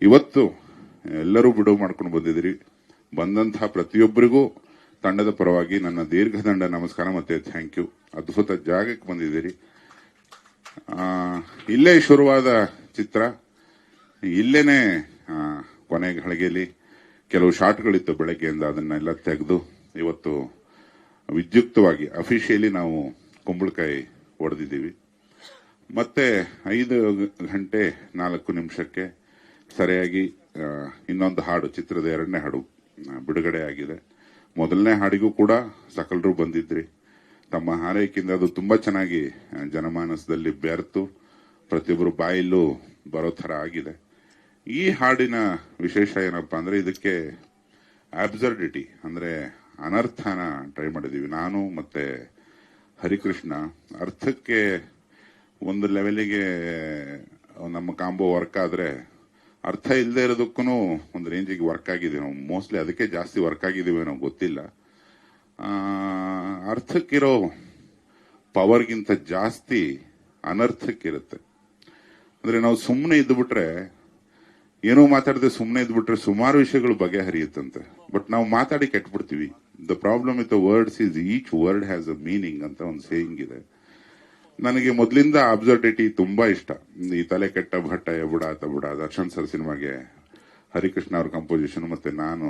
ಇವತ್ತು ಎಲ್ಲರೂ ಬಿಡುವು ಮಾಡ್ಕೊಂಡು ಬಂದಿದ್ದೀರಿ. ಬಂದಂತಹ ಪ್ರತಿಯೊಬ್ಬರಿಗೂ ತಂಡದ ಪರವಾಗಿ ನನ್ನ ದೀರ್ಘದಂಡ ನಮಸ್ಕಾರ ಮತ್ತೆ ಥ್ಯಾಂಕ್ ಯು. ಅದ್ಭುತ ಜಾಗಕ್ಕೆ ಬಂದಿದ್ದೀರಿ. ಇಲ್ಲೇ ಶುರುವಾದ ಚಿತ್ರ, ಇಲ್ಲೇನೆ ಕೊನೆ ಘಳಿಗೆಯಲ್ಲಿ ಕೆಲವು ಶಾಟ್ಗಳಿತ್ತು ಬೆಳಗ್ಗೆಯಿಂದ, ಅದನ್ನೆಲ್ಲ ತೆಗೆದು ಇವತ್ತು ವಿದ್ಯುಕ್ತವಾಗಿ ಅಫಿಷಿಯಲಿ ನಾವು ಕುಂಬಳಕಾಯಿ ಹೊಡೆದಿದ್ದೀವಿ. ಮತ್ತೆ 5:04 ಸರಿಯಾಗಿ ಇನ್ನೊಂದು ಹಾಡು, ಚಿತ್ರದ 2ನೇ ಹಾಡು ಬಿಡುಗಡೆ ಆಗಿದೆ. ಮೊದಲನೇ ಹಾಡಿಗೂ ಕೂಡ ಸಕಲರು ಬಂದಿದ್ರಿ. ತಮ್ಮ ಹಾರೈಕೆಯಿಂದ ಅದು ತುಂಬಾ ಚೆನ್ನಾಗಿ ಜನಮಾನಸದಲ್ಲಿ ಬೆರೆತು ಪ್ರತಿಯೊಬ್ಬರು ಬಾಯಲ್ಲೂ ಬರೋ ತರ ಆಗಿದೆ. ಈ ಹಾಡಿನ ವಿಶೇಷ ಏನಪ್ಪಾ ಅಂದ್ರೆ, ಇದಕ್ಕೆ ಅಬ್ಸರ್ಡಿಟಿ ಅಂದ್ರೆ ಅನರ್ಥನ ಟ್ರೈ ಮಾಡಿದೀವಿ ನಾನು ಮತ್ತೆ ಹರಿಕೃಷ್ಣ. ಅರ್ಥಕ್ಕೆ ಒಂದು ಲೆವೆಲಿಗೆ ನಮ್ಮ ಕಾಂಬೋ ವರ್ಕ್ ಆದ್ರೆ, ಅರ್ಥ ಇಲ್ಲದೆ ಇರೋದಕ್ಕೂ ಒಂದು ರೇಂಜಿಗೆ ವರ್ಕ್ ಆಗಿದ್ದೀವಿ ನಾವು. ಮೋಸ್ಟ್ಲಿ ಅದಕ್ಕೆ ಜಾಸ್ತಿ ವರ್ಕ್ ಆಗಿದ್ದೀವಿ ನಾವು, ಗೊತ್ತಿಲ್ಲ. ಅರ್ಥಕ್ಕಿರೋ ಪವರ್ಗಿಂತ ಜಾಸ್ತಿ ಅನರ್ಥಕ್ಕಿರುತ್ತೆ. ಅಂದ್ರೆ ನಾವು ಸುಮ್ಮನೆ ಇದ್ಬಿಟ್ರೆ, ಏನೋ ಮಾತಾಡದೆ ಸುಮ್ಮನೆ ಇದ್ಬಿಟ್ರೆ ಸುಮಾರು ವಿಷಯಗಳು ಬಗೆಹರಿಯುತ್ತಂತೆ. ಬಟ್ ನಾವು ಮಾತಾಡಿ ಕೆಟ್ಬಿಡ್ತೀವಿ. The problem with the words is each word has a meaning ಅಂತ ಒಂದು ಸೇಯಿಂಗ್ ಇದೆ. ನನಗೆ ಮೊದಲಿಂದ ಅಬ್ಸರ್ಡಿಟಿ ತುಂಬಾ ಇಷ್ಟ. ಈ ತಲೆ ಕೆಟ್ಟ ಭಟ್ಟ ಬುಡಾತ ಬುಡ, ದರ್ಶನ್ ಸರ್ ಸಿನಿಮಾಗೆ ಹರಿಕೃಷ್ಣ ಅವ್ರ ಕಂಪೋಸಿಷನ್ ಮತ್ತೆ ನಾನು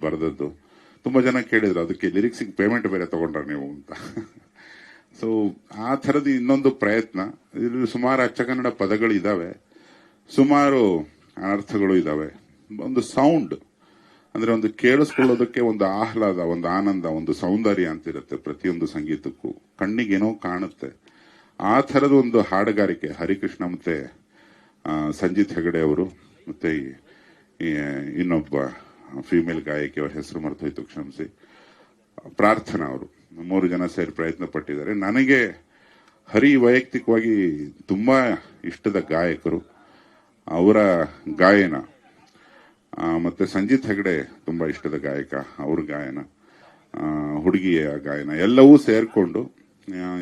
ಬರೆದದ್ದು. ತುಂಬಾ ಜನ ಕೇಳಿದ್ರು, ಅದಕ್ಕೆ ಲಿರಿಕ್ಸಿಗೆ ಪೇಮೆಂಟ್ ಬೇರೆ ತಗೊಂಡ್ರ ನೀವು ಅಂತ. ಸೊ ಆ ಥರದ ಇನ್ನೊಂದು ಪ್ರಯತ್ನ. ಇಲ್ಲಿ ಸುಮಾರು ಅಚ್ಚಕನ್ನಡ ಪದಗಳು ಇದಾವೆ, ಸುಮಾರು ಅನರ್ಥಗಳು ಇದಾವೆ. ಒಂದು ಸೌಂಡ್ ಅಂದ್ರೆ ಒಂದು ಕೇಳಿಸ್ಕೊಳ್ಳೋದಕ್ಕೆ ಒಂದು ಆಹ್ಲಾದ, ಒಂದು ಆನಂದ, ಒಂದು ಸೌಂದರ್ಯ ಅಂತಿರುತ್ತೆ ಪ್ರತಿಯೊಂದು ಸಂಗೀತಕ್ಕೂ. ಕಣ್ಣಿಗೇನೋ ಕಾಣುತ್ತೆ. ಆ ಥರದ ಒಂದು ಹಾಡುಗಾರಿಕೆ ಹರಿಕೃಷ್ಣ ಮತ್ತೆ ಸಂಜಿತ್ ಹೆಗಡೆ ಅವರು ಮತ್ತೆ ಇನ್ನೊಬ್ಬ ಫಿಮೇಲ್ ಗಾಯಕಿ, ಅವರ ಹೆಸರು ಮರೆತೋಯ್ತು, ಕ್ಷಮಿಸಿ, ಪ್ರಾರ್ಥನಾ ಅವರು, 3 ಜನ ಸೇರಿ ಪ್ರಯತ್ನ ಪಟ್ಟಿದ್ದಾರೆ. ನನಗೆ ಹರಿ ವೈಯಕ್ತಿಕವಾಗಿ ತುಂಬಾ ಇಷ್ಟದ ಗಾಯಕರು. ಅವರ ಗಾಯನ ಮತ್ತೆ ಸಂಜಿತ್ ಹೆಗಡೆ ತುಂಬಾ ಇಷ್ಟದ ಗಾಯಕ, ಅವ್ರ ಗಾಯನ, ಹುಡುಗಿಯ ಗಾಯನ ಎಲ್ಲವೂ ಸೇರ್ಕೊಂಡು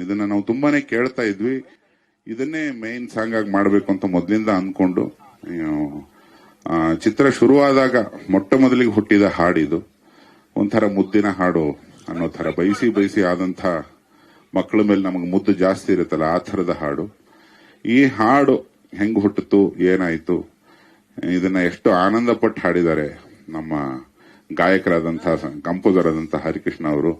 ಇದನ್ನ ನಾವು ತುಂಬಾನೇ ಕೇಳ್ತಾ ಇದ್ವಿ. ಇದನ್ನೇ ಮೇನ್ ಸಾಂಗ್ ಆಗಿ ಮಾಡ್ಬೇಕು ಅಂತ ಮೊದಲಿಂದ ಅನ್ಕೊಂಡು, ಚಿತ್ರ ಶುರುವಾದಾಗ ಮೊಟ್ಟ ಮೊದಲಿಗೆ ಹುಟ್ಟಿದ ಹಾಡಿದು. ಒಂಥರ ಮುದ್ದಿನ ಹಾಡು ಅನ್ನೋ ತರ, ಬಯಸಿ ಆದಂತ ಮಕ್ಕಳ ಮೇಲೆ ನಮಗೆ ಮುದ್ದು ಜಾಸ್ತಿ ಇರುತ್ತಲ್ಲ, ಆ ಥರದ ಹಾಡು. ಈ ಹಾಡು ಹೆಂಗ್ ಹುಟ್ಟಿತು, ಏನಾಯ್ತು, ಇದನ್ನ ಎಷ್ಟು ಆನಂದ ಪಟ್ಟು ಹಾಡಿದ್ದಾರೆ ನಮ್ಮ ಗಾಯಕರಾದಂತಹ, ಕಂಪೋಸರ್ ಆದಂತಹ ಹರಿಕೃಷ್ಣ ಅವರು.